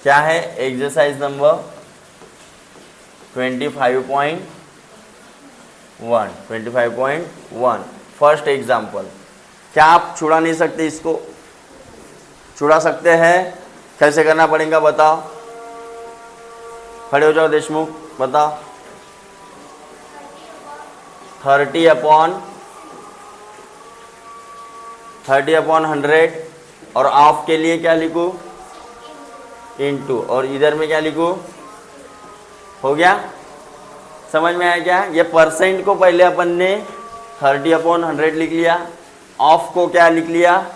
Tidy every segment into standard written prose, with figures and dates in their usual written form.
क्या है exercise number 25.1 first example. क्या आप छुड़ा नहीं सकते इसको? छुड़ा सकते हैं। कैसे करना पड़ेगा बताओ? खड़े हो जाओ देशमुख, बताओ। 30/100 और ऑफ के लिए क्या लिखूं? इनटू, और इधर में क्या लिखूं? हो गया? समझ में आया क्या? ये परसेंट को पहले अपन ने 30/100 लिख लिया, ऑफ को क्या लिख लिया?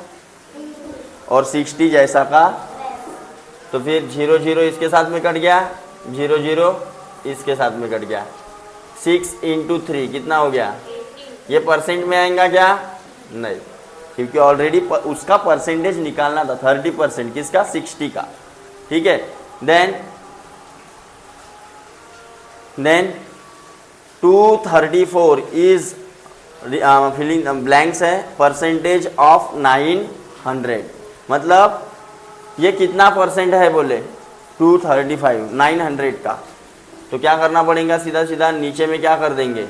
और 60 जैसा का, तो फिर 0 0 इसके साथ में कट गया, 0 0 इसके साथ में कट गया। 6 × 3 कितना हो गया? ये परसेंट में आएगा क्या? नहीं, क्योंकि ऑलरेडी उसका परसेंटेज निकालना था। 30% किसका? 60 का। ठीक है। देन 234 इज फिलिंग ब्लैंक्स है, परसेंटेज ऑफ 900, मतलब ये कितना परसेंट है बोले? 235, 900 का। तो क्या करना पड़ेगा? सीधा सीधा नीचे में क्या कर देंगे?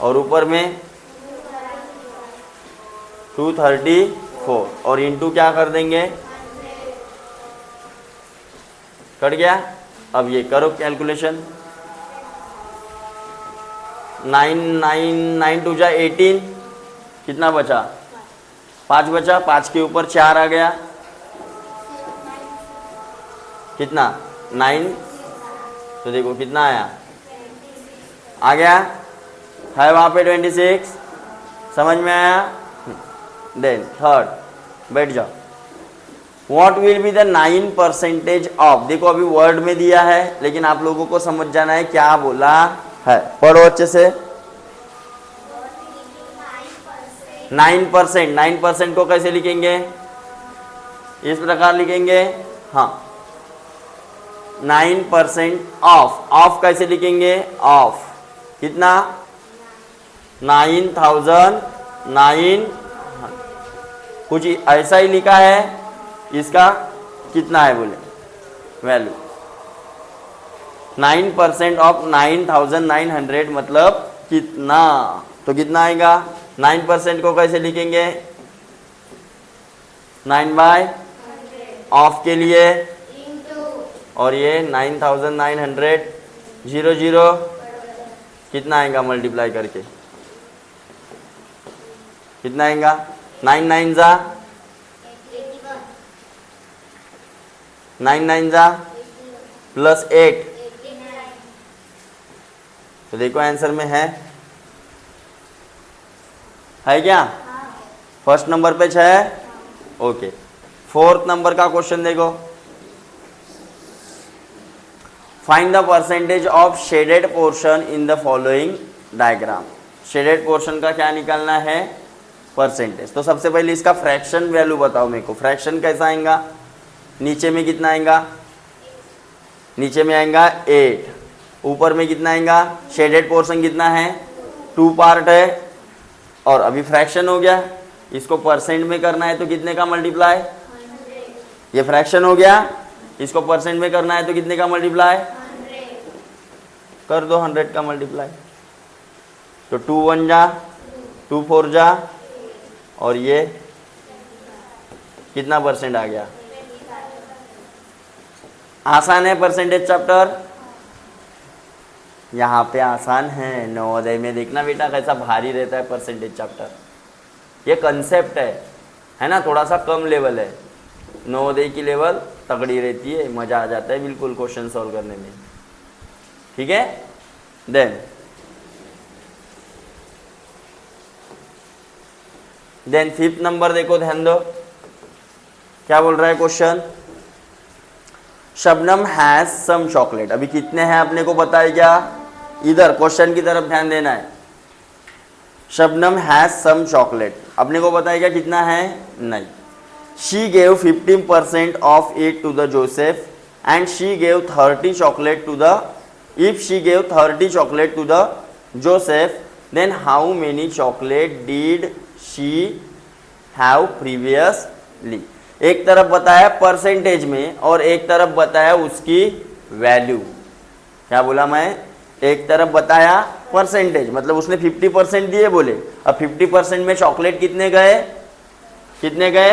और ऊपर में 234 और इंटू क्या कर देंगे? कट गया। अब ये करो कैलकुलेशन। 9 2 जा 18, कितना बचा? 5 बचा, 5 के ऊपर 4 आ गया, कितना? 9। तो देखो कितना आया, आ गया है वहां पे 26। समझ में आया? देन थर्ड, बैठ जाओ। What will be the 9% of? देखो अभी वर्ड में दिया है, लेकिन आप लोगों को समझ जाना है क्या बोला है। पढ़ो अच्छे से। 9% को कैसे लिखेंगे? इस प्रकार लिखेंगे। हाँ, 9% ऑफ कैसे लिखेंगे? ऑफ कितना? 9,009, कुछ ऐसा ही लिखा है। इसका कितना है बोले वैल्यू? 9% ऑफ 9,900 मतलब कितना? तो कितना आएगा? 9% को कैसे लिखेंगे? 9/100 ऑफ के लिए, और ये 9,900 0 0 कितना आएगा मल्टीप्लाई करके? कितना आएगा? 9 9 जा 9 9 जा प्लस 8। तो देखो आंसर में है क्या? फर्स्ट नंबर पे 6। ओके, फोर्थ नंबर का क्वेश्चन देखो। Find the percentage of shaded portion in the following diagram. Shaded portion का क्या निकालना है? परसेंटेज। तो सबसे पहले इसका फ्रैक्शन वैल्यू बताओ मेरे को। फ्रैक्शन कैसा आएगा? नीचे में कितना आएगा? नीचे में आएगा 8, ऊपर में कितना आएगा? शेडेड पोर्शन कितना है? 2 पार्ट है, और अभी फ्रैक्शन हो गया। इसको परसेंट में करना है तो कितने का मल्टीप्लाई? ये फ्रैक्शन हो गया, इसको परसेंट में करना है तो कितने का मल्टीप्लाई? कर दो 100 का मल्टीप्लाई। तो 2 1 जा 2 4 जा, और ये कितना परसेंट आ गया? आसान है परसेंटेज चैप्टर, यहाँ पे आसान है। नवोदय में देखना बेटा कैसा भारी रहता है परसेंटेज चैप्टर। ये कंसेप्ट है ना, थोड़ा सा कम लेवल है। नवोदय की लेवल तगड़ी रहती है, मजा आ जाता है बिल्कुल क्वेश्चन सॉल्व करने में। ठीक है। देन फिफ्थ नंबर देखो, ध्यान दो क्या बोल रहा है question. Shabnam has some chocolate. अभी कितने हैं अपने को पता है क्या? इधर क्वेश्चन की तरफ ध्यान देना है। शबनम हैज सम चॉकलेट, अपने को पता है क्या कितना है? नहीं। She gave 15% of it to the Joseph and she gave 30 chocolate to the, if she gave 30 chocolate to the Joseph, then how many chocolate did she have previously. एक तरफ बताया परसेंटेज में और एक तरफ बताया उसकी वैल्यू। क्या बोला मैं? एक तरफ बताया परसेंटेज, मतलब उसने 50% दिए बोले। अब 50% में चॉकलेट कितने गए? कितने गए?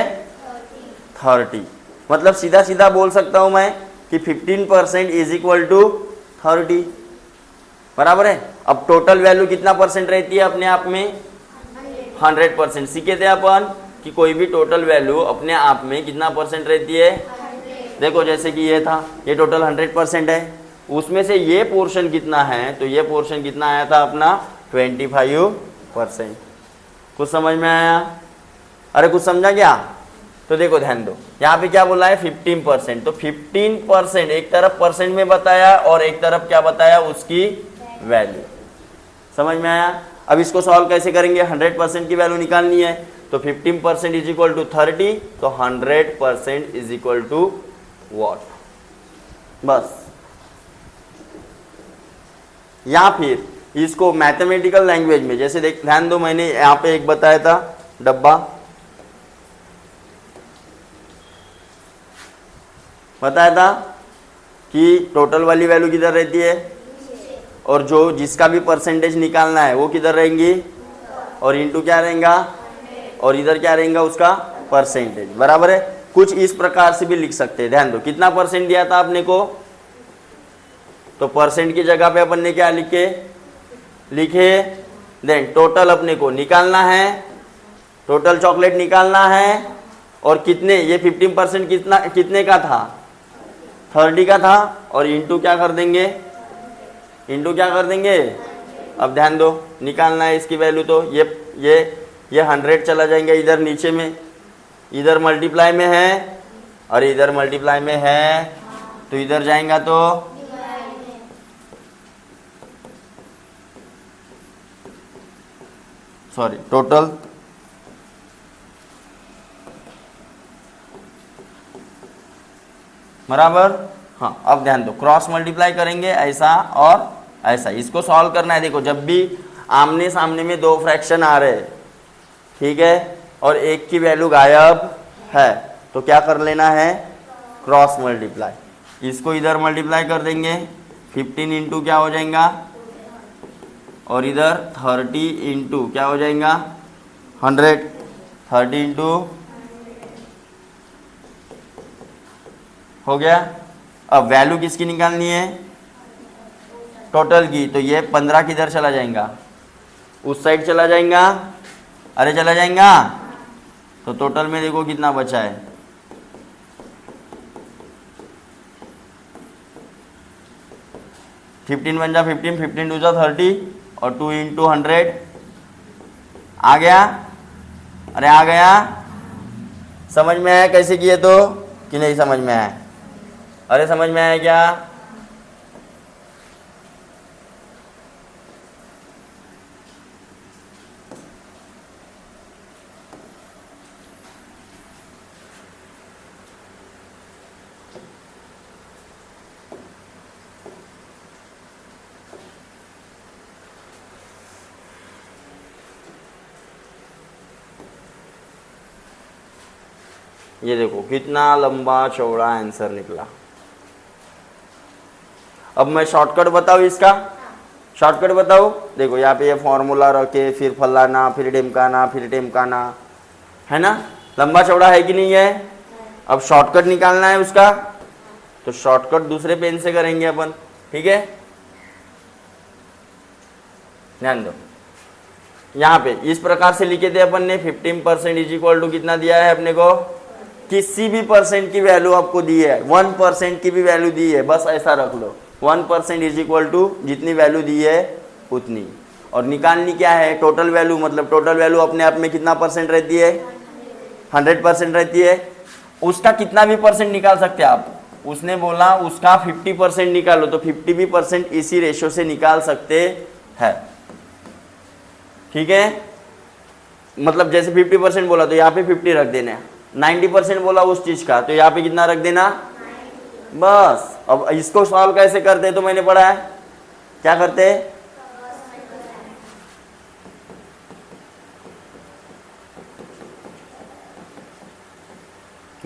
30। मतलब सीधा सीधा बोल सकता हूं मैं कि 15% इज इक्वल टू 30, बराबर है। अब टोटल वैल्यू कितना परसेंट रहती है अपने आप में? 100%। सीखे थे अपन कि कोई भी टोटल वैल्यू अपने आप में कितना परसेंट रहती है? 100। देखो जैसे कि ये था, ये टोटल 100% है, उसमें से ये पोर्शन कितना है? तो ये पोर्शन कितना आया था अपना? 25%। कुछ समझ में आया? अरे कुछ समझा क्या? तो देखो ध्यान दो, यहाँ पे क्या बोला है? 15%। तो 15% एक तरफ परसेंट में बताया और एक तरफ क्या बताया? उसकी वैल्यू। समझ में आया? अब इसको सॉल्व कैसे करेंगे? 100% की वैल्यू निकालनी है, तो 15% इज इक्वल टू 30, तो 100% इज इक्वल टू वॉट? बस। या फिर इसको मैथमेटिकल लैंग्वेज में, जैसे देख ध्यान दो, मैंने यहाँ पे एक बताया था डब्बा, बताया था कि टोटल वाली वैल्यू किधर रहती है और जो जिसका भी परसेंटेज निकालना है वो किधर रहेंगी, और इनटू क्या रहेगा, और इधर क्या रहेगा? उसका परसेंटेज, बराबर है। कुछ इस प्रकार से भी लिख सकते हैं। ध्यान दो, कितना परसेंट दिया था आपने को? तो परसेंट की जगह पे अपन ने क्या लिखे? देन टोटल अपने को निकालना है, टोटल चॉकलेट निकालना है, और कितने? ये 15% कितने का था? 30 का था, और इंटू क्या कर देंगे? इंटू क्या कर देंगे? अब ध्यान दो, निकालना है इसकी वैल्यू, तो ये 100 चला जाएंगे इधर नीचे में, इधर मल्टीप्लाई में है और इधर मल्टीप्लाई में है, तो इधर जाएगा तो सॉरी टोटल, बराबर। हाँ, अब ध्यान दो, क्रॉस मल्टीप्लाई करेंगे ऐसा और ऐसा, इसको सॉल्व करना है। देखो जब भी आमने सामने में दो फ्रैक्शन आ रहे, ठीक है, और एक की वैल्यू गायब है, तो क्या कर लेना है? Cross multiply. इसको इधर मल्टीप्लाई कर देंगे, 15 इंटू क्या हो जाएगा, और इधर 30 इंटू क्या हो जाएगा? 100। 30 इंटू हो गया। अब वैल्यू किसकी निकालनी है? टोटल की। तो ये 15 किधर चला जाएगा? उस साइड चला जाएगा। अरे चला जाएगा। तो टोटल में देखो कितना बचा है, 15 बन जा 15, 15 टू जा 30, और 2 इंटू 100 आ गया। अरे आ गया। समझ में आया कैसे किए तो, कि नहीं समझ में आया? अरे समझ में आया क्या? ये देखो कितना लंबा चौड़ा आंसर निकला। अब मैं शॉर्टकट बताऊँ इसका? शॉर्टकट बताऊँ? देखो यहाँ पे ये फॉर्मूला रखे, फिर फलाना, फिर ढिमकाना, फिर ढिमकाना, है ना? लंबा चौड़ा है कि नहीं है? अब शॉर्टकट निकालना है उसका, तो शॉर्टकट दूसरे पेन से करेंगे अपन, ठीक है? ध्यान दो, यहाँ पे इस प्रकार से लिखे थे अपन ने, 15% इज इक्वल टू कितना दिया है अपने को? किसी भी परसेंट की वैल्यू आपको दी है, 1% की भी वैल्यू दी है, बस ऐसा रख लो, 1% इज इक्वल टू जितनी वैल्यू दी है उतनी। और निकालनी क्या है? टोटल वैल्यू, मतलब टोटल वैल्यू अपने आप में कितना परसेंट रहती है? 100% रहती है। उसका कितना भी परसेंट निकाल सकते हैं आप। उसने बोला उसका 50% निकालो, तो 50 भी परसेंट इसी रेशियो से निकाल सकते हैं, ठीक है? मतलब जैसे 50% बोला तो यहाँ पे 50 रख देना, 90% बोला उस चीज का तो यहाँ पे कितना रख देना, बस। अब इसको सॉल्व कैसे करते हैं तो मैंने पढ़ा है, क्या करते हैं?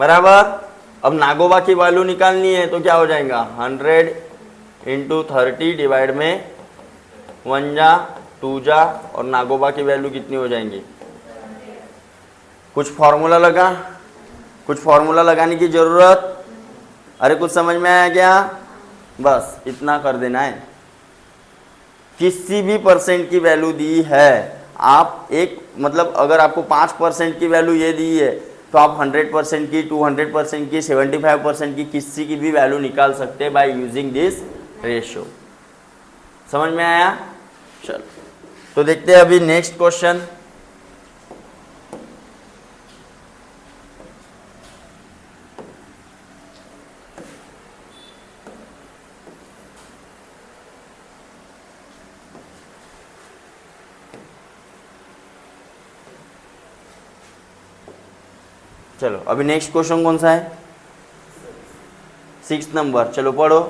बराबर। अब नागोबा की वैल्यू निकालनी है तो क्या हो जाएगा 100 इंटू 30 डिवाइड में 1 जा 2 जा, और नागोबा की वैल्यू कितनी हो जाएंगी। कुछ फॉर्मूला लगा, कुछ फॉर्मूला लगाने की जरूरत, अरे कुछ समझ में आया क्या। बस इतना कर देना है। किसी भी परसेंट की वैल्यू दी है, आप एक मतलब अगर आपको 5% की वैल्यू ये दी है तो आप 100% की, 200% की, 75% की, किसी की भी वैल्यू निकाल सकते हैं बाय यूजिंग दिस रेशियो। समझ में आया। चलो तो देखते हैं अभी नेक्स्ट क्वेश्चन। चलो अभी नेक्स्ट क्वेश्चन कौन सा है, 6 नंबर। चलो पढ़ो।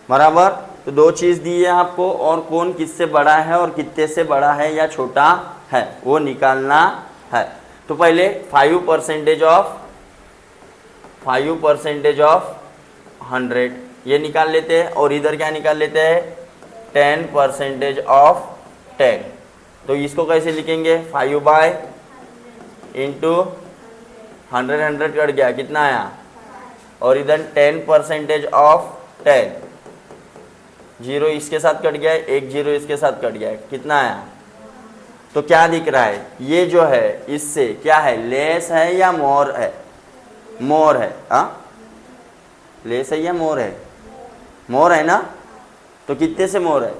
बराबर। तो दो चीज दी है आपको, और कौन किससे बड़ा है और कितने से बड़ा है या छोटा है वो निकालना है। तो पहले 5% ऑफ 100 ये निकाल लेते हैं, और इधर क्या निकाल लेते हैं 10% ऑफ 10। तो इसको कैसे लिखेंगे 5 बाय इंटू 100 कट गया, कितना आया, और इधर 10% ऑफ 10, 0 इसके साथ कट गया है, 1 0 इसके साथ कट गया है, कितना आया। तो क्या दिख रहा है, ये जो है इससे क्या है, लेस है या मोर है, मोर है। लेस है या मोर है, मोर है ना। तो कितने से मोर है,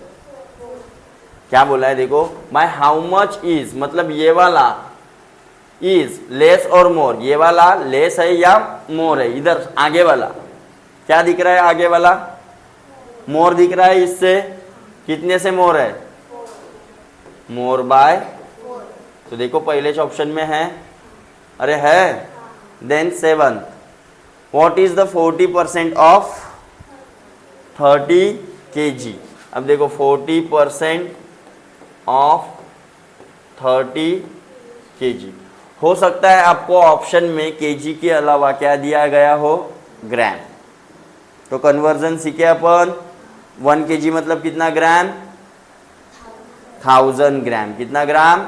क्या बोला है देखो, बाय हाउ मच इज, मतलब ये वाला इज लेस और मोर, ये वाला लेस है या मोर है। इधर आगे वाला क्या दिख रहा है, आगे वाला मोर दिख रहा है, इससे कितने से मोर है, मोर बाय। तो देखो पहले ऑप्शन में है, अरे है, then 7। What is the 40% of 30 kg। अब देखो 40% ऑफ 30 kg, हो सकता है आपको ऑप्शन में kg के अलावा क्या दिया गया हो, ग्राम। तो कन्वर्जन सीखे अपन, 1 kg मतलब कितना ग्राम, 1000 ग्राम। कितना ग्राम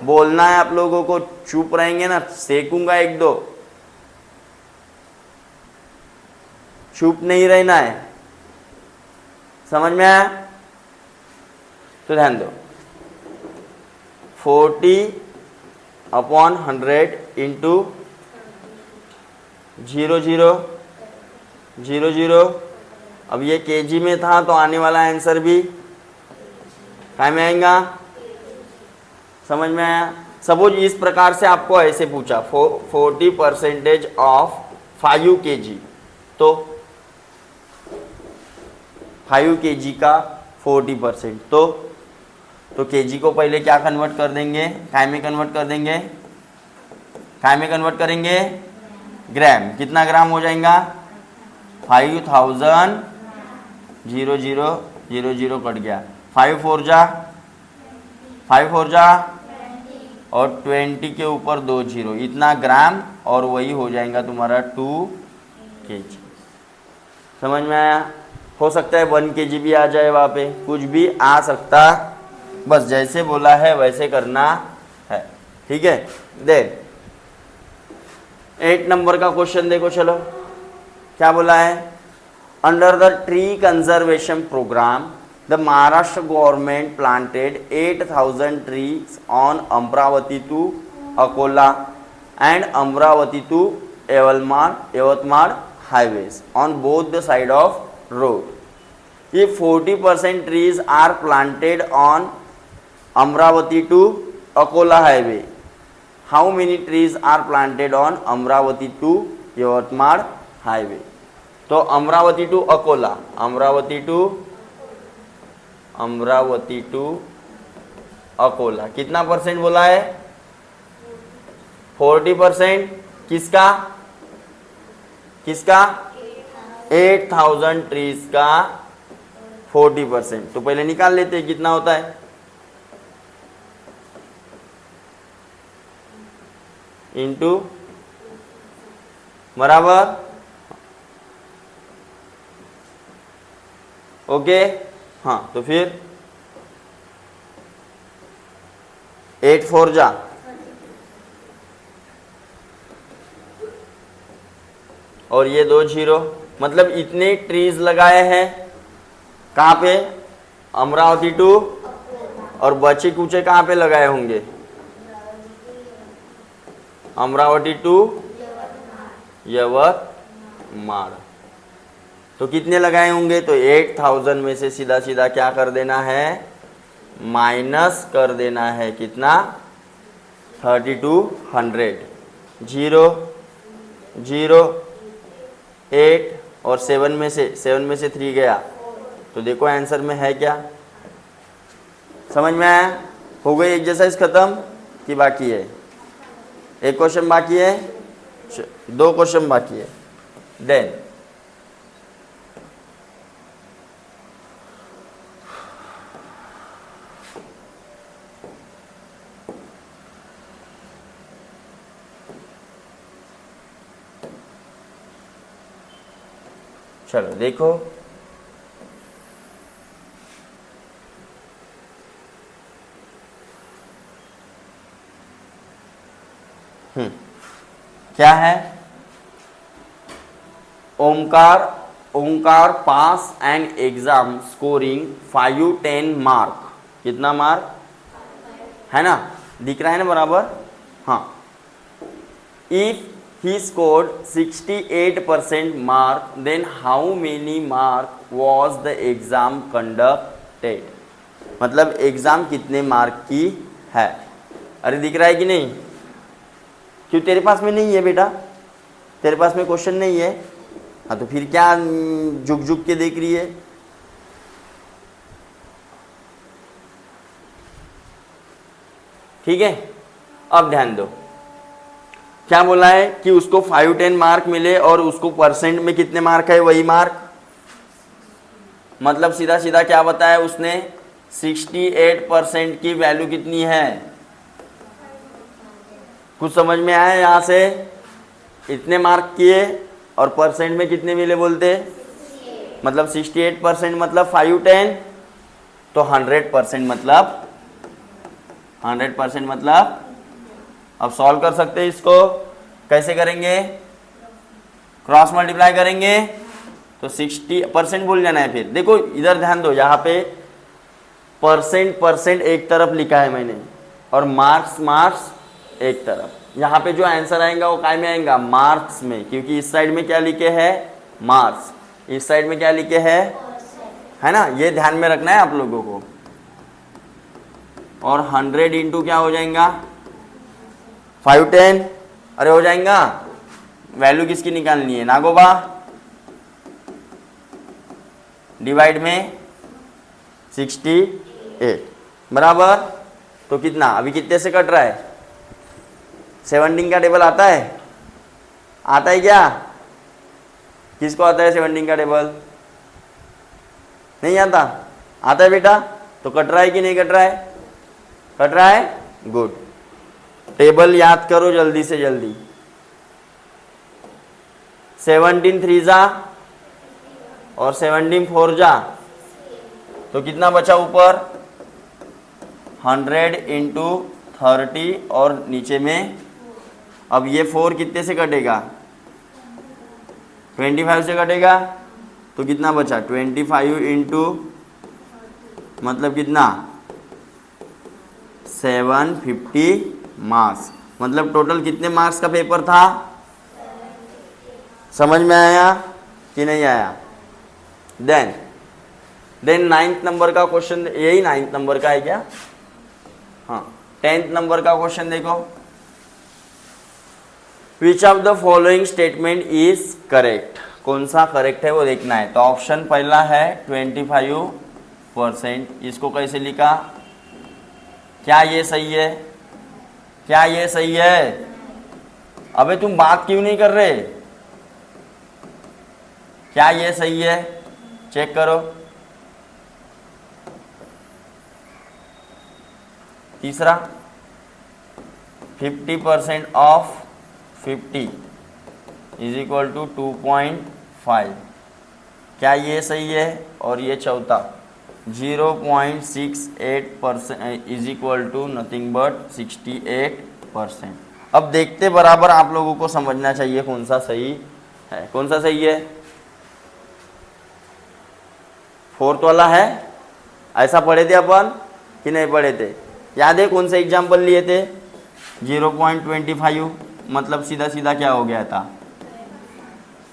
बोलना है आप लोगों को, चुप रहेंगे ना सेकूंगा 1 2, चुप नहीं रहना है। समझ में आया। तो ध्यान दो, 40/100 इंटू 0 0 0 0। अब ये केजी में था तो आने वाला आंसर भी काय में आएगा, समझ में आया। सपोज इस प्रकार से आपको ऐसे पूछा 40% ऑफ 5 kg, तो 5 kg का 40%, तो kg को पहले क्या कन्वर्ट कर देंगे, काय में कन्वर्ट कर देंगे, काय में कन्वर्ट करेंगे, ग्राम। कितना ग्राम हो जाएगा, 5000 0 0 0 0 कट गया, 5 4 जा और 20 के ऊपर 2 0, इतना ग्राम, और वही हो जाएगा तुम्हारा 2 kg। समझ में आया। हो सकता है 1 kg भी आ जाए, वहाँ पे कुछ भी आ सकता, बस जैसे बोला है वैसे करना है, ठीक है। देन 8 नंबर का क्वेश्चन देखो, चलो क्या बोला है, under the tree conservation programme the Maharashtra government planted 8000 trees on Amravati to Akola and Amravati to Yavatmal highways on both the side of road. If 40% trees are planted on Amravati to Akola highway, how many trees are planted on Amravati to Yavatmal highway? तो Amravati to Akola, Amravati to Akola कितना percent बोला है, 40%। किसका, 8000 trees का 40%। तो पहले निकाल लेते हैं कितना होता है। इंटू बराबर, ओके। हाँ तो फिर 8 4 जा, और ये 2 0, मतलब इतने ट्रीज लगाए हैं कहाँ पे, अमरावती टू, और बचे कुचे कहाँ पे लगाए होंगे, अमरावती टू यवतमाल। तो कितने लगाए होंगे, तो 8000 में से सीधा सीधा क्या कर देना है, माइनस कर देना है कितना, 3200। 0 0 8 और 7 में से 3 गया, तो देखो आंसर में है क्या। समझ में आया। हो गई एक्सरसाइज खत्म कि बाकी है, एक क्वेश्चन बाकी है, 2 क्वेश्चन बाकी है। देन चलो देखो, क्या है, ओंकार पास एन एग्जाम स्कोरिंग 510 मार्क। कितना मार्क है ना, दिख रहा है ना बराबर। हाँ, if he scored 68% mark, then how many mark was the exam conducted। मतलब एग्जाम कितने मार्क की है। अरे दिख रहा है कि नहीं, क्यों तेरे पास में नहीं है बेटा, तेरे पास में क्वेश्चन नहीं है। हाँ तो फिर क्या झुक झुक के देख रही है। ठीक है, अब ध्यान दो, क्या बोला है कि उसको 510 मार्क मिले और उसको परसेंट में कितने मार्क है, वही मार्क। मतलब सीधा सीधा क्या बताया उसने, 68% की वैल्यू कितनी है। कुछ समझ में आया यहाँ से, इतने मार्क किए और परसेंट में कितने मिले बोलते, मतलब 68% मतलब 510, तो 100% मतलब 100% मतलब, अब सॉल्व कर सकते हैं इसको, कैसे करेंगे, क्रॉस मल्टीप्लाई करेंगे, तो 60% भूल जाना है। फिर देखो इधर ध्यान दो, यहाँ पे परसेंट एक तरफ लिखा है मैंने, और मार्क्स एक तरफ। यहाँ पे जो आंसर आएगा वो काय में आएगा, मार्क्स में, क्योंकि इस साइड में क्या लिखे हैं, मार्क्स, इस साइड में क्या लिखे हैं, है ना। ये ध्यान में रखना है आप लोगों को। और 100 इंटू क्या हो जाएगा, 510, अरे हो जाएगा। वैल्यू किसकी निकालनी है, नागोबा, डिवाइड में 68 बराबर, तो कितना, अभी कितने से कट रहा है, 17 का टेबल आता है, आता है क्या, किसको आता है 17 का टेबल, नहीं आता, आता है बेटा, तो कट रहा है कि नहीं कट रहा है, कट रहा है, गुड। टेबल याद करो जल्दी से जल्दी, 17 3 जा और 17 4 जा, तो कितना बचा ऊपर, 100 इंटू 30, और नीचे में, अब ये 4 कितने से कटेगा, 25 से कटेगा, तो कितना बचा, 25 इंटू, मतलब कितना, 750 मार्क्स। मतलब टोटल कितने मार्क्स का पेपर था, समझ में आया कि नहीं आया। देन 9th नंबर का क्वेश्चन, यही 9th नंबर का है क्या, हाँ 10th नंबर का क्वेश्चन देखो, which of the following statement is correct, कौन सा करेक्ट है वो देखना है। तो ऑप्शन पहला है 25%, इसको कैसे लिखा, क्या ये सही है, क्या ये सही है, अबे तुम बात क्यों नहीं कर रहे, क्या ये सही है, चेक करो, तीसरा 50% ऑफ 50 इज इक्वल टू 2.5, क्या ये सही है? और ये चौथा 0.68% is equal to nothing but 68%। अब देखते बराबर आप लोगों को समझना चाहिए कौन सा सही है, कौन सा सही है। फोर्थ वाला है, ऐसा पढ़े थे अपन कि नहीं पढ़े थे? याद है कौन से एग्जाम्पल लिए थे? 0.25 मतलब सीधा सीधा क्या हो गया था,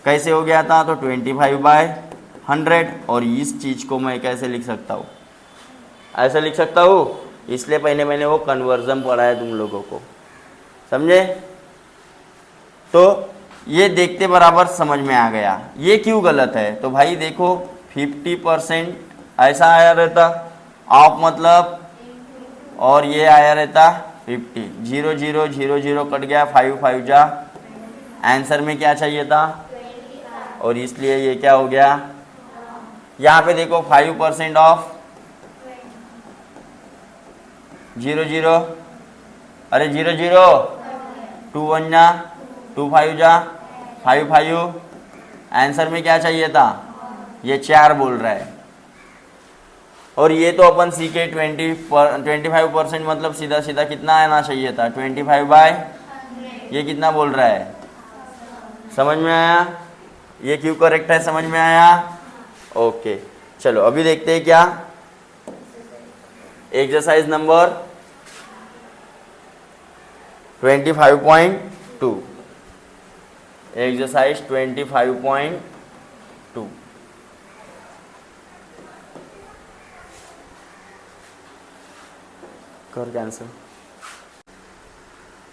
कैसे हो गया था? तो 25/100। और इस चीज़ को मैं कैसे लिख सकता हूँ? ऐसे लिख सकता हूँ, इसलिए पहले मैंने वो कन्वर्जन पढ़ा है तुम लोगों को, समझे? तो ये देखते बराबर समझ में आ गया। ये क्यों गलत है? तो भाई देखो 50% ऐसा आया रहता ऑफ मतलब, और ये आया रहता 50, 0 0 0 0 कट गया, 5 5 जा, आंसर में क्या चाहिए था? और इसलिए ये क्या हो गया? यहाँ पे देखो 5% ऑफ 0 0, अरे 0 0, 2 1 जा, 2 5 जा, 5 5, आंसर में क्या चाहिए था? ये 4 बोल रहा है। और ये तो अपन सीखे 25% मतलब सीधा सीधा कितना आना चाहिए था? 25/, ये कितना बोल रहा है? समझ में आया? ये क्यों करेक्ट है, समझ में आया? ओके, चलो अभी देखते हैं क्या एक्सरसाइज नंबर 25.2, एक्सरसाइज 25.2। कर कैंसिल।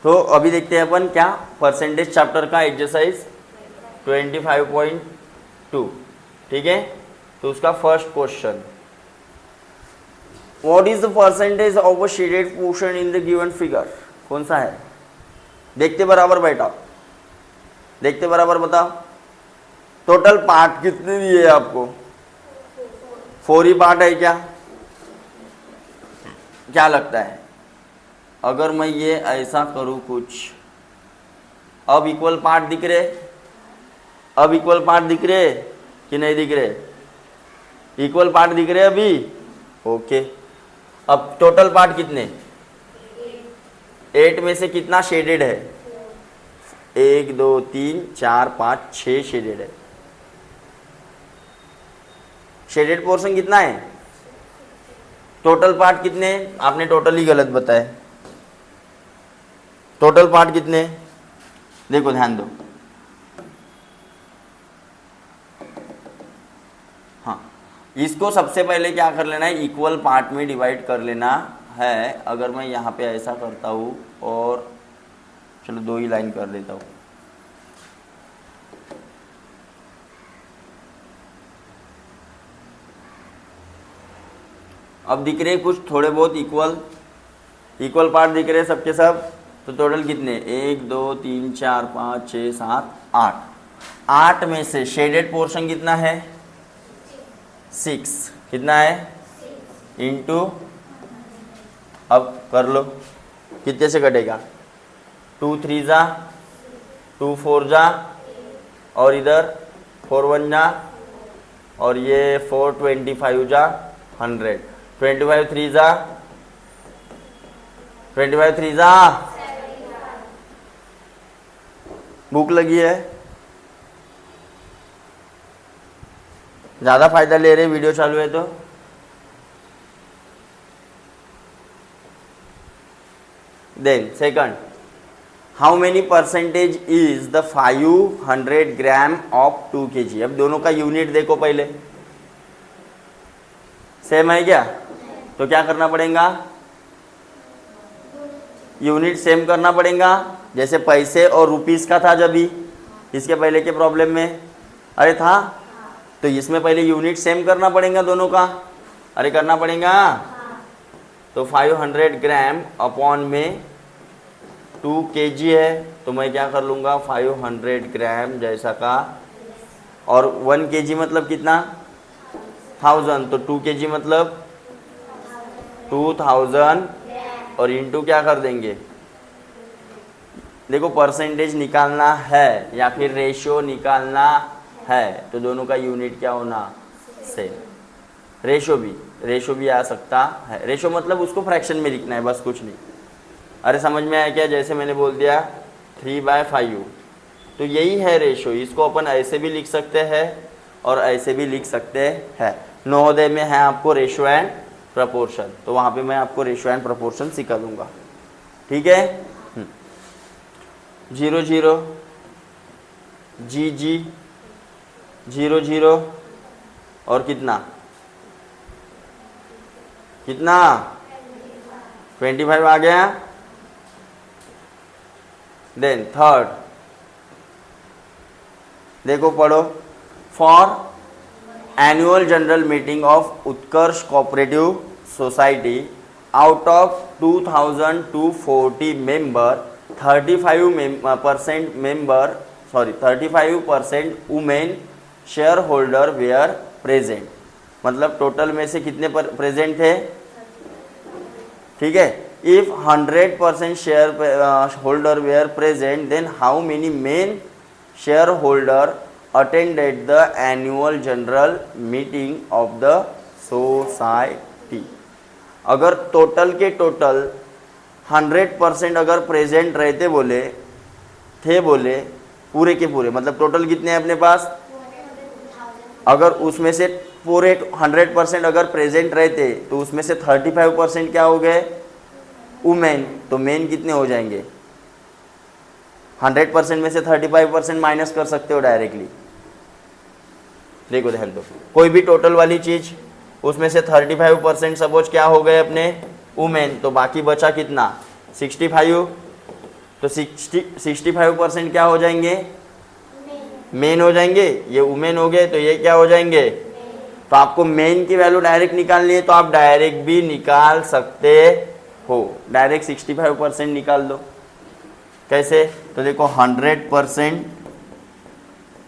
तो अभी देखते हैं अपन क्या परसेंटेज चैप्टर का एक्सरसाइज 25.2, ठीक है? तो उसका first question, what is the percentage of a shaded portion in the given figure? कौन सा है? देखते बराबर बैठा, देखते बराबर बताओ। टोटल पार्ट कितने दिए आपको? 4 ही पार्ट है क्या? क्या लगता है अगर मैं ये ऐसा करूं कुछ? अब इक्वल पार्ट दिख रहे? अब इक्वल पार्ट दिख रहे कि नहीं दिख रहे? इक्वल पार्ट दिख रहे अभी, ओके। अब टोटल पार्ट कितने? 8 में से कितना शेडेड है? 1 2 3 4 5 6 शेडेड है। शेडेड पोर्शन कितना है? टोटल पार्ट कितने? आपने टोटल ही गलत बताया। टोटल पार्ट कितने? देखो ध्यान दो, हाँ, इसको सबसे पहले क्या कर लेना है? इक्वल पार्ट में डिवाइड कर लेना है। अगर मैं यहाँ पे ऐसा करता हूँ, और चलो 2 ही लाइन कर देता हूँ। अब दिख रहे कुछ थोड़े बहुत इक्वल पार्ट दिख रहे सबके सब। तो टोटल कितने? 1 2 3 4 5 6 7 8। 8 में से शेडेड पोर्शन कितना है? 6। कितना है? इंटू, अब कर लो कितने से कटेगा? 2 3 जा, 2 4 जा, और इधर 4 1 जा, और ये 4 25 जा 100। 25 3 जा, 25 3 जा। भूख लगी है? ज़्यादा फायदा ले रहे वीडियो चालू है तो? Then second, how many percentage is the 500 gram of 2 kg? अब दोनों का यूनिट देखो पहले, सेम है क्या? तो क्या करना पड़ेगा? यूनिट सेम करना पड़ेगा। जैसे पैसे और रुपीस का था जब भी इसके पहले के प्रॉब्लम में, अरे था, तो इसमें पहले यूनिट सेम करना पड़ेगा दोनों का। अरे करना पड़ेगा। तो 500 ग्राम अपॉन में 2 kg है, तो मैं क्या कर लूँगा? 500 ग्राम जैसा का, और 1 kg मतलब कितना? 1000। तो 2 kg मतलब 2000 और इंटू क्या कर देंगे, देखो परसेंटेज निकालना है या फिर रेशियो निकालना है तो दोनों का यूनिट क्या होना, सेम। रेशियो भी आ सकता है, रेशियो मतलब उसको फ्रैक्शन में लिखना है, बस कुछ नहीं। अरे समझ में आया क्या, जैसे मैंने बोल दिया 3/5 तो यही है रेशियो। इसको अपन ऐसे भी लिख सकते हैं और ऐसे भी लिख सकते हैं। नवोदय में है आपको रेशियो एंड प्रपोर्शन, तो वहाँ पे मैं आपको रेशियो एंड प्रपोर्शन सिखा दूंगा, ठीक है। 0 0 जी जी 0 0 और कितना 25 आ गया। देन थर्ड देखो पढ़ो, for annual general meeting of Utkarsh cooperative society out of 2240 member 35% women share holder were present, मतलब टोटल में से कितने प्रेजेंट थे, ठीक है। If 100% share holder were present then how many men share holder attended the annual general meeting of the society. अगर total के total 100% अगर प्रेजेंट रहते बोले पूरे के पूरे, मतलब टोटल कितने हैं अपने पास, अगर उसमें से पूरे 100% अगर प्रेजेंट रहते तो उसमें से 35% क्या हो गए, वुमेन, तो मेन कितने हो जाएंगे, 100% में से 35% माइनस कर सकते हो डायरेक्टली। देखो ध्यान दो, कोई भी टोटल वाली चीज उसमें से 35% सपोज क्या हो गए अपने वुमेन, तो बाकी बचा कितना 65, तो 65% क्या हो जाएंगे, मेन हो जाएंगे। ये वुमेन हो गए तो ये क्या हो जाएंगे, तो आपको मेन की वैल्यू डायरेक्ट निकालनी है तो आप डायरेक्ट भी निकाल सकते हो, डायरेक्ट 65% निकाल दो। कैसे, तो देखो 100%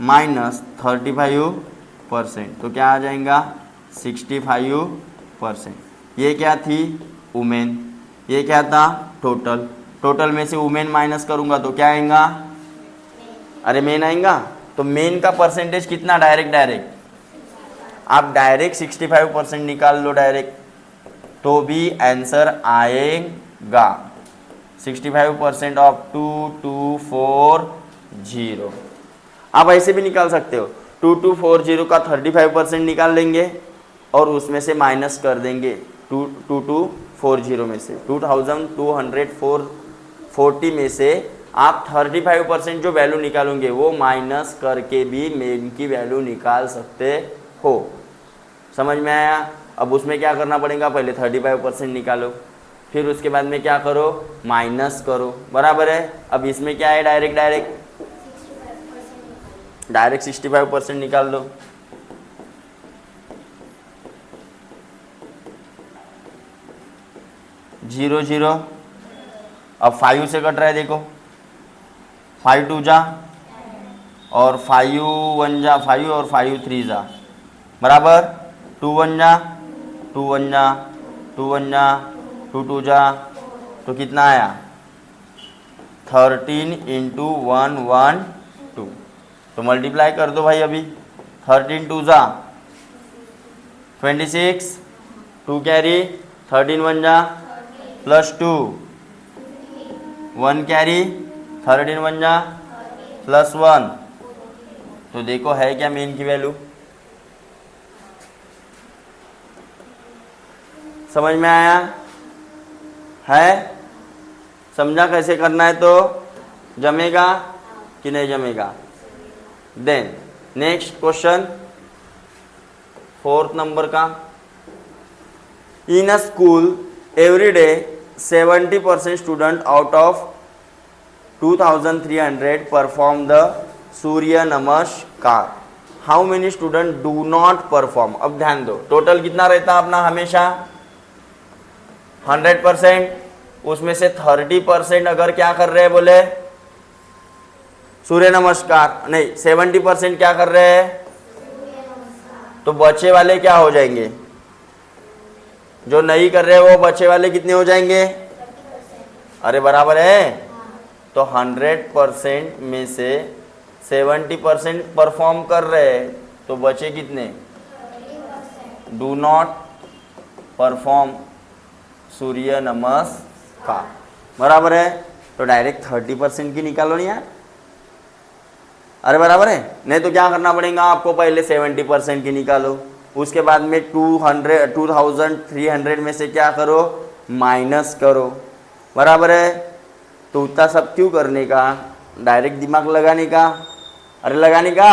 माइनस 35% तो क्या आ जाएगा 65%। ये क्या थी वुमेन, ये क्या था टोटल में से वुमेन माइनस करूंगा तो क्या आएगा, अरे मेन आएगा। तो मेन का परसेंटेज कितना, डायरेक्ट आप डायरेक्ट 65% निकाल लो डायरेक्ट, तो भी आंसर आएगा 65% ऑफ 2240। आप ऐसे भी निकाल सकते हो, 2240 का 35% निकाल लेंगे और उसमें से माइनस कर देंगे 2240 में से 2240 में से आप 35% जो वैल्यू निकालोगे वो माइनस करके भी मेन की वैल्यू निकाल सकते हो। समझ में आया। अब उसमें क्या करना पड़ेगा, पहले 35% निकालो, फिर उसके बाद में क्या करो, माइनस करो, बराबर है। अब इसमें क्या है, डायरेक्ट 65% निकाल दो। जीरो जीरो, अब 5 से कट रहा है, देखो 5 2 जा और 5 1 जा 5 और 5 3 जा, बराबर 2 1 जा 2 1 जा 2 1 जा 2 2 जा, तो कितना आया 13 इंटू 1 1 2, तो मल्टीप्लाई कर दो भाई। अभी 13 2 जा 26, 2 कैरी 13 1 जा प्लस 2, 1 कैरी 13 1 जा प्लस 1, तो देखो है क्या मेन की वैल्यू, समझ में आया है। समझा कैसे करना है, तो जमेगा कि नहीं जमेगा। Then next question 4th number का, in a school every day 70% student out of 2300 perform the Surya Namaskar, how many student do not perform. अब ध्यान दो, टोटल कितना रहता अपना हमेशा 100%, उसमें से 30% अगर क्या कर रहे हैं बोले सूर्य नमस्कार, नहीं 70% क्या कर रहे हैं, तो बचे वाले क्या हो जाएंगे, जो नहीं कर रहे वो बचे वाले कितने हो जाएंगे अरे बराबर है। तो 100% में से 70% परफॉर्म कर रहे हैं, तो बचे कितने? डू नॉट परफॉर्म सूर्य नमस्कार, बराबर है। तो डायरेक्ट 30% की निकालो नहीं यार। अरे बराबर है, नहीं तो क्या करना पड़ेगा आपको, पहले 70% की निकालो, उसके बाद में 2300 में से क्या करो, माइनस करो, बराबर है। तो उतना सब क्यों करने का, डायरेक्ट दिमाग लगाने का। अरे लगाने का,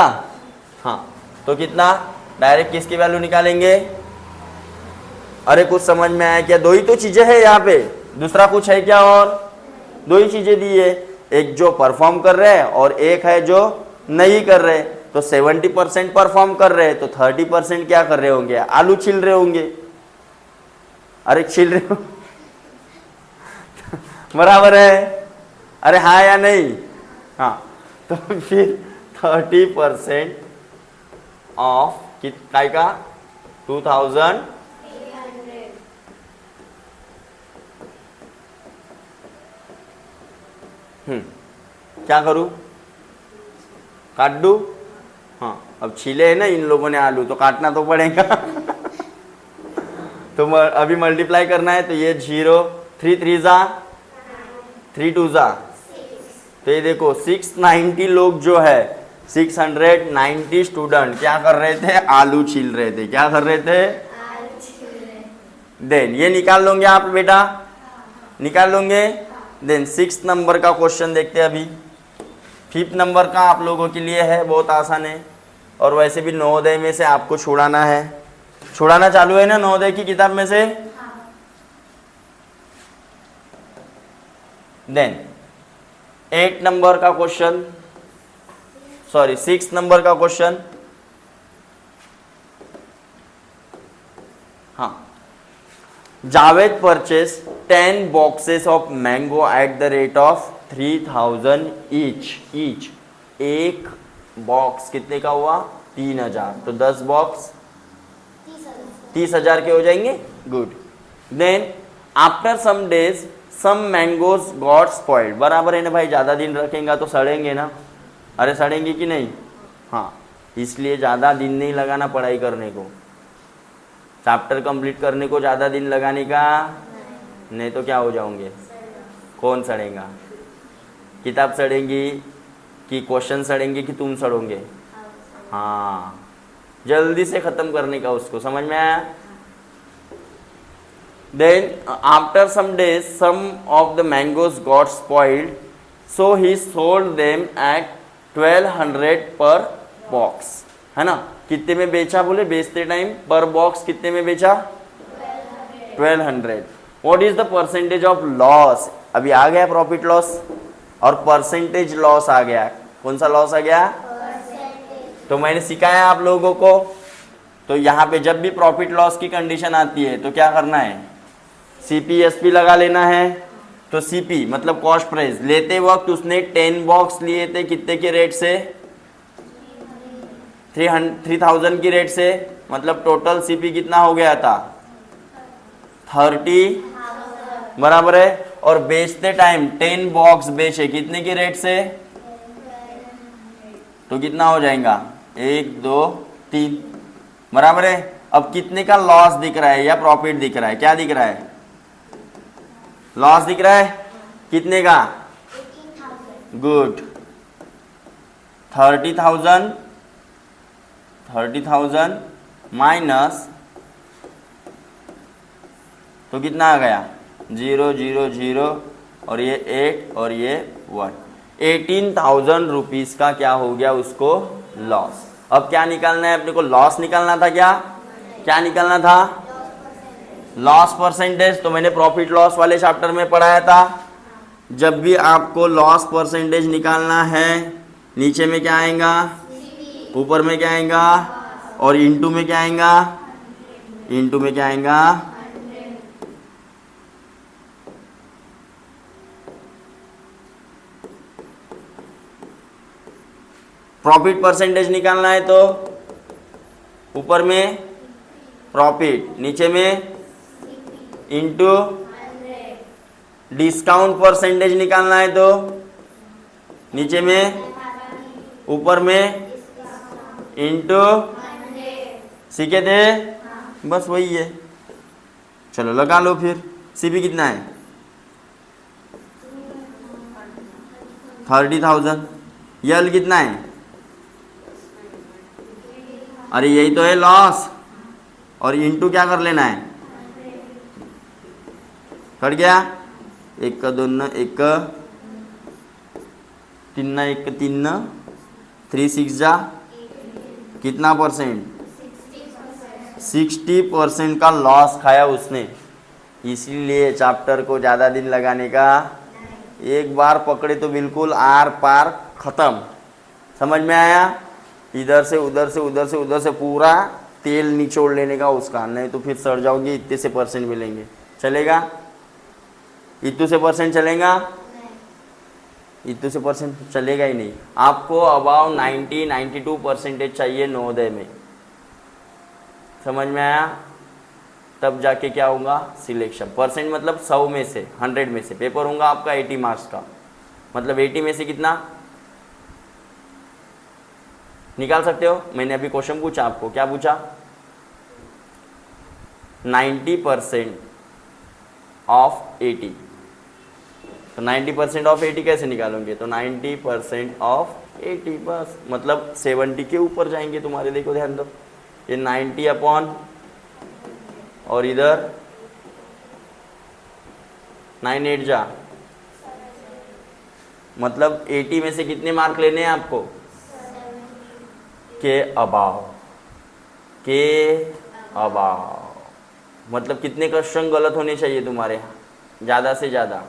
हाँ। तो कितना, डायरेक्ट किसकी वैल्यू निकालेंगे? अरे कुछ समझ में आया क्या? दो ही तो चीजें हैं यहाँ पे, दूसरा कुछ है क्या? और दो ही चीजें दी है, एक जो परफॉर्म कर रहे हैं और एक है जो नहीं कर रहे। तो 70% परफॉर्म कर रहे हैं, तो 30% क्या कर रहे होंगे? आलू छील रहे होंगे। अरे छील रहे हो बराबर है। अरे हाँ या नहीं? हाँ। तो फिर 30% ऑफ काय का 2000 क्या करूं, काट दूं? हाँ, अब छीले है ना इन लोगों ने आलू, तो काटना तो पड़ेगा तो अभी मल्टीप्लाई करना है, तो ये 0 3 3 जा 3 2 जा, तो ये देखो 690 लोग जो है, 690 स्टूडेंट क्या कर रहे थे? आलू छील रहे थे। क्या कर रहे थे? आलू छील रहे। देन ये निकाल लोगे आप बेटा, निकाल लोगे। देन 6 नंबर का क्वेश्चन देखते हैं अभी। 5 नंबर का आप लोगों के लिए है, बहुत आसान है, और वैसे भी नवोदय में से आपको छुड़ाना है। छुड़ाना चालू है ना नवोदय की किताब में से? देन 8 नंबर का क्वेश्चन, सॉरी 6 नंबर का क्वेश्चन। हाँ, Javed purchase 10 boxes of mango at the rate of 3000 each. एक बॉक्स कितने का हुआ? 3000। तो 10 बॉक्स 30,000 के हो जाएंगे। Good. Then after some days some mangoes got spoiled, बराबर है ना भाई, ज़्यादा दिन रखेंगे तो सड़ेंगे ना। अरे सड़ेंगे कि नहीं? हाँ, इसलिए ज़्यादा दिन नहीं लगाना पढ़ाई करने को, चैप्टर कंप्लीट करने को ज़्यादा दिन लगाने का नहीं, तो क्या हो जाओगे? कौन सड़ेगा? किताब सड़ेंगी कि क्वेश्चन सड़ेंगे कि तुम सड़ोगे? हाँ, जल्दी से ख़त्म करने का उसको, समझ में आया? Then after some days some of the mangoes got spoiled, so he sold them at 1200 per box, है ना। कितने में बेचा बोले? बेचते टाइम पर बॉक्स कितने में बेचा? 1200। What is the percentage of loss? अभी आ गया प्रॉफिट लॉस और परसेंटेज लॉस आ गया। कौन सा लॉस आ गया? तो मैंने सिखाया आप लोगों को। तो यहाँ पे जब भी प्रॉफिट लॉस की कंडीशन आती है तो क्या करना है? CPSP लगा लेना है। तो CP मतलब कॉस्ट प्राइस, लेते वक्त उसने 10 बॉक्स लिए थे, कितने के रेट से? 3000 की रेट से, मतलब टोटल CP कितना हो गया था? 30, बराबर है। और बेचते टाइम 10 बॉक्स बेचे, कितने के रेट से? तो कितना हो जाएगा? 1 2 3, बराबर है। अब कितने का लॉस दिख रहा है या प्रॉफिट दिख रहा है? क्या दिख रहा है? लॉस दिख रहा है। कितने का? गुड। 30,000 माइनस, तो कितना आ गया? 0 0 0 और ये 8 और ये 1, 18,000 रुपीज़ का क्या हो गया उसको? लॉस। अब क्या निकालना है अपने को? लॉस निकालना था। क्या निकालना था? Loss percentage. तो मैंने प्रॉफिट लॉस वाले चैप्टर में पढ़ाया था, जब भी आपको लॉस परसेंटेज निकालना है, नीचे में क्या आएगा? ऊपर में क्या आएगा? और इनटू में क्या आएगा? इनटू में क्या आएगा? प्रॉफिट परसेंटेज निकालना है तो ऊपर में प्रॉफिट, नीचे में इनटू डिस्काउंट परसेंटेज निकालना है तो नीचे में ऊपर में इंटू सीखे थे, बस वही है। चलो लगा लो फिर। सीपी कितना है 30,000। यल कितना है, अरे यही तो है लॉस, और इंटू क्या कर लेना है, कट गया। एक का दोनों एक तीन एक तीन 3 6 जा कितना परसेंट, 60% का लॉस खाया उसने। इसीलिए चैप्टर को ज़्यादा दिन लगाने का, एक बार पकड़े तो बिल्कुल आर पार ख़त्म। समझ में आया? इधर से उधर से उधर से उधर से पूरा तेल निचोड़ लेने का उसका, नहीं तो फिर सड़ जाओगे। इतने से परसेंट मिलेंगे, चलेगा? इतने से परसेंट चलेगा? इतने से परसेंट चलेगा ही नहीं। आपको अबाउ 92% चाहिए नवोदय में। समझ में आया? तब जाके क्या होगा सिलेक्शन। परसेंट मतलब 100 में से 100 में से पेपर होगा आपका 80 मार्क्स का, मतलब 80 में से कितना निकाल सकते हो। मैंने अभी क्वेश्चन पूछा आपको, क्या पूछा, 90% ऑफ 80। तो 90% ऑफ 80 कैसे निकालोगे, तो 90% ऑफ 80 बस, मतलब 70 के ऊपर जाएंगे तुम्हारे। देखो ध्यान दो, ये 90 अपॉन और इधर 9 8 जा, मतलब 80 में से कितने मार्क लेने हैं आपको, के अबाव, के अबाव। मतलब कितने क्वेश्चन गलत होने चाहिए तुम्हारे, ज़्यादा से ज़्यादा,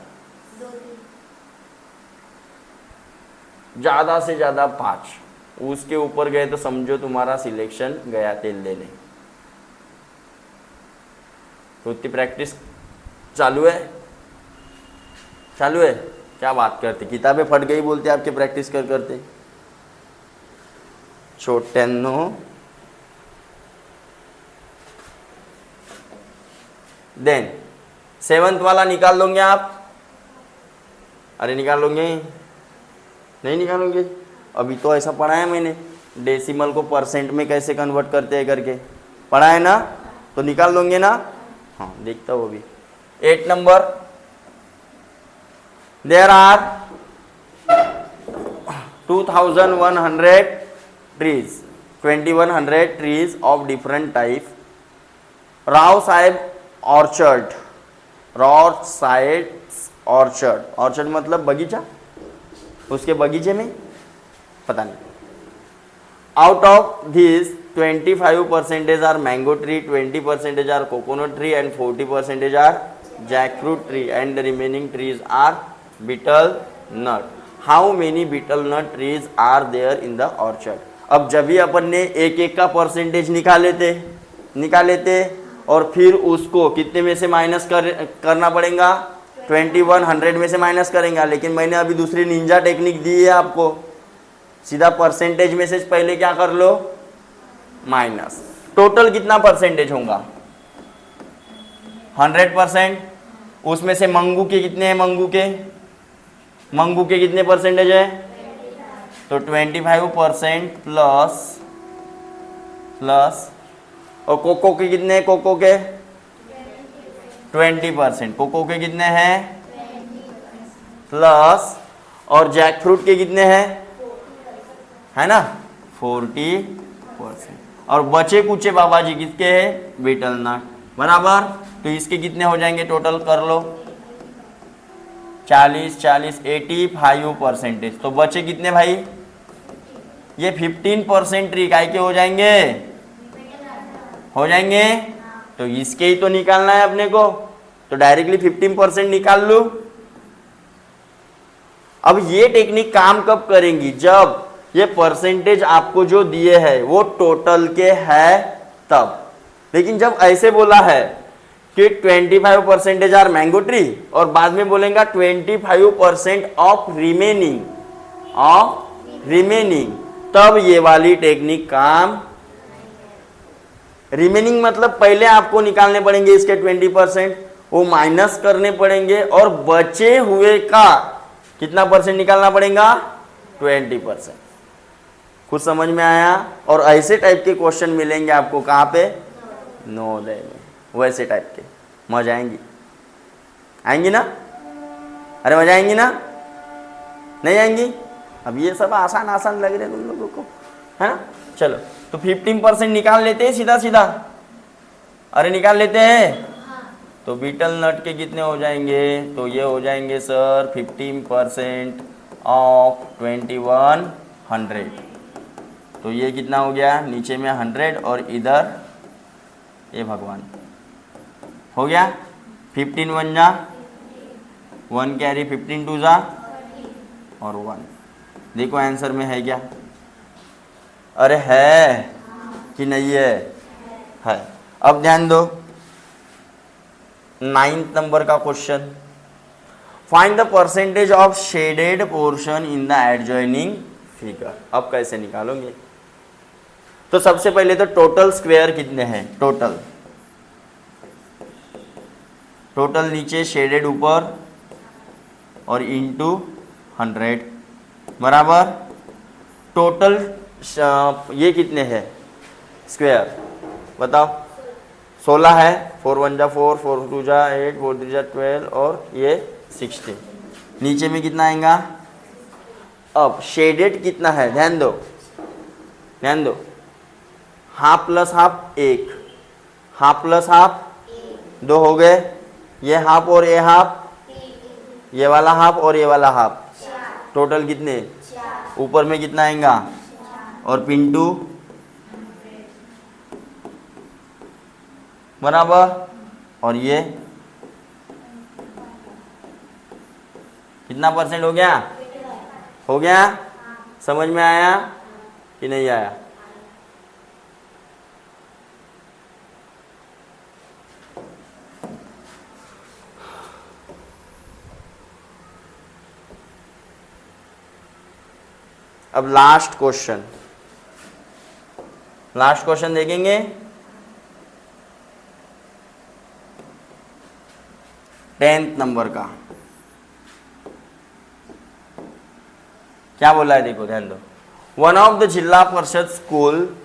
ज़्यादा से ज़्यादा 5। उसके ऊपर गए तो समझो तुम्हारा सिलेक्शन गया तेल लेने। तो इतनी प्रैक्टिस चालू है, चालू है। क्या बात करते, किताबें फट गई बोलते आपके प्रैक्टिस कर करते। छोट्यानो देन 7th वाला निकाल लोगे आप? अरे निकाल लोगे, नहीं निकालोगे? अभी तो ऐसा पढ़ा है मैंने, डेसिमल को परसेंट में कैसे कन्वर्ट करते हैं करके पढ़ा है ना, तो निकाल लोगे ना? हाँ देखता हूँ अभी। 8 number, there are 2100 trees, 2100 trees of different type. Rao Saheb orchard, Rao side orchard, orchard मतलब बगीचा, उसके बगीचे में पता नहीं। Out of this 25% are mango tree, 20% are coconut tree and 40% are jackfruit tree and the remaining trees are betel nut. How many betel nut trees are there in the orchard. अब जब भी अपन ने एक एक का परसेंटेज निकाल लेते और फिर उसको कितने में से माइनस करना पड़ेगा, 2100 में से माइनस करेंगे। लेकिन मैंने अभी दूसरी निंजा टेक्निक दी है आपको, सीधा परसेंटेज में से पहले क्या कर लो, माइनस। टोटल कितना परसेंटेज होगा, 100%। उसमें से मंगू के कितने हैं, मंगू के कितने परसेंटेज है, तो 25% प्लस और कोको के कितने हैं, कोको के 20%, कोको के कितने हैं प्लस, और जैक फ्रूट के कितने हैं, है ना 40%। और बचे कुचे बाबा जी किसके हैं, बीटल नट, बराबर। तो इसके कितने हो जाएंगे, टोटल कर लो 40 40 85%। तो बचे कितने भाई, ये 15% ट्री काय के हो जाएंगे, तो इसके ही तो निकालना है अपने को। तो डायरेक्टली 15% निकाल लो। अब ये टेक्निक काम कब करेंगी, जब ये परसेंटेज आपको जो दिए है वो टोटल के है तब। लेकिन जब ऐसे बोला है कि 25% आर मैंगो ट्री और बाद में बोलेगा 25% ऑफ रिमेनिंग, तब ये वाली टेक्निक काम। रिमेनिंग मतलब पहले आपको निकालने पड़ेंगे इसके 20%, वो माइनस करने पड़ेंगे और बचे हुए का कितना परसेंट निकालना पड़ेगा? 20%। कुछ समझ में आया? और ऐसे टाइप के क्वेश्चन मिलेंगे आपको कहाँ पे? नवोदय में। वैसे टाइप के मजा आएंगी, आएंगी ना? अरे मजा आएंगी ना? नहीं आएंगी? अब ये सब आसान आसान लग रहे हैं तुम लोगों को, है ना? चलो तो 15% निकाल लेते हैं सीधा सीधा। अरे निकाल लेते हैं। तो बीटल नट के कितने हो जाएंगे? तो ये हो जाएंगे सर 15% ऑफ 2100। तो ये कितना हो गया? नीचे में 100 और इधर ये भगवान हो गया 15 1 जा 1 कैरी 15 2 जा और 1। देखो आंसर में है क्या? अरे है कि नहीं है? अब ध्यान दो 9th नंबर का question. Find the percentage of shaded portion in the adjoining figure. अब कैसे निकालोगे? तो सबसे पहले तो टोटल स्क्वायर कितने हैं? टोटल नीचे शेडेड ऊपर और इंटू 100 बराबर टोटल ये कितने हैं स्क्वायर? बताओ। 16 है। 4 1 जा 4 4 2 जा 8 4 3 जा 12 और ये 16। नीचे में कितना आएगा? अब शेडेड कितना है? ध्यान दो। Half plus half 1, half plus half 2 हो गए। ये हाफ और ये हाफ, ये वाला हाफ और ये वाला हाफ, टोटल कितने? ऊपर में कितना आएगा? और पिंटू बराबर। और ये कितना परसेंट हो गया? हो गया? समझ में आया कि नहीं आया? अब लास्ट क्वेश्चन देखेंगे। 10th नंबर का क्या बोला है? देखो ध्यान दो। One of the Zilla Parishad school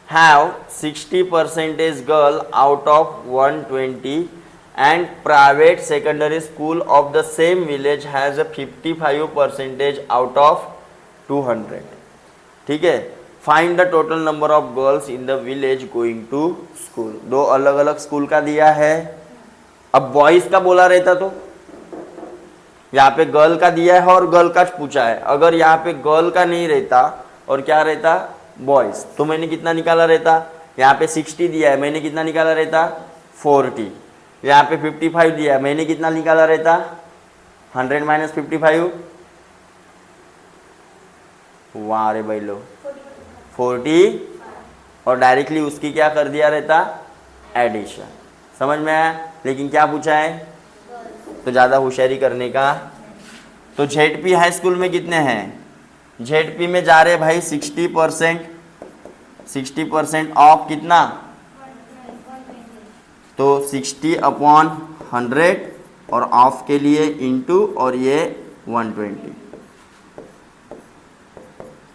have 60% girl out of 120 and private secondary school of the same village has a 55% out of 200। ठीक है। Find the total number of girls in the village going to school. दो अलग अलग school का दिया है। अब boys का बोला रहता तो यहाँ पे गर्ल का दिया है और गर्ल का पूछा है। अगर यहाँ पे गर्ल का नहीं रहता और क्या रहता बॉयज, तो मैंने कितना निकाला रहता? यहाँ पे 60 दिया है, मैंने कितना निकाला रहता? 40। यहाँ पे 55 दिया है, मैंने कितना निकाला रहता? 100 माइनस 55। वाह रे भाई लो 40 और डायरेक्टली उसकी क्या कर दिया रहता? एडिशन। समझ में आया? लेकिन क्या पूछा है? तो ज़्यादा होशियारी करने का। तो ZP हाई स्कूल में कितने हैं? ZP में जा रहे भाई 60% ऑफ कितना? तो 60/100 और ऑफ के लिए इंटू और ये 120।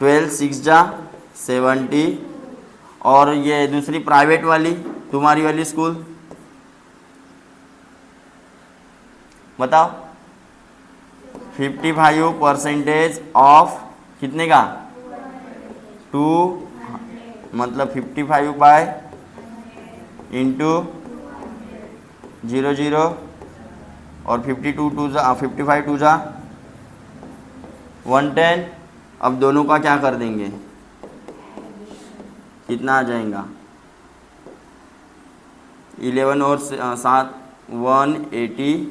12 6 जा 70 और ये दूसरी प्राइवेट वाली तुम्हारी वाली स्कूल बताओ। 55% ऑफ कितने का? 2 मतलब 55 बाय इंटू 00 और 52 2 जा 55 2 जा 110। अब दोनों का क्या कर देंगे? कितना आ जाएगा? 11 और 7 180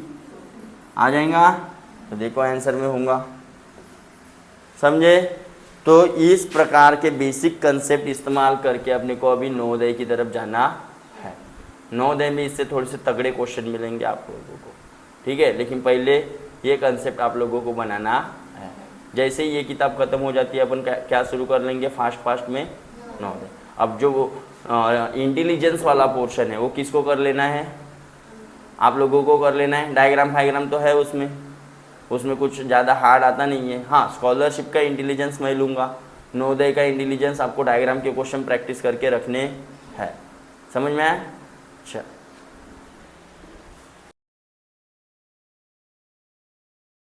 आ जाएगा। तो देखो आंसर में होगा। समझे? तो इस प्रकार के बेसिक कंसेप्ट इस्तेमाल करके अपने को अभी नवोदय की तरफ जाना है। नवोदय में इससे थोड़े से तगड़े क्वेश्चन मिलेंगे आप लोगों को। ठीक है। लेकिन पहले ये कंसेप्ट आप लोगों को बनाना है। जैसे ही ये किताब खत्म हो जाती है अपन क्या शुरू कर लेंगे फास्ट में नवोदय। अब जो इंटेलिजेंस वाला पोर्शन है वो किसको कर लेना है? आप लोगों को कर लेना है। डायग्राम फाइग्राम तो है उसमें, उसमें कुछ ज़्यादा हार्ड आता नहीं है। हाँ, स्कॉलरशिप का इंटेलिजेंस मैं लूँगा, नवोदय का इंटेलिजेंस आपको डायग्राम के क्वेश्चन प्रैक्टिस करके रखने हैं। समझ में आया? अच्छा।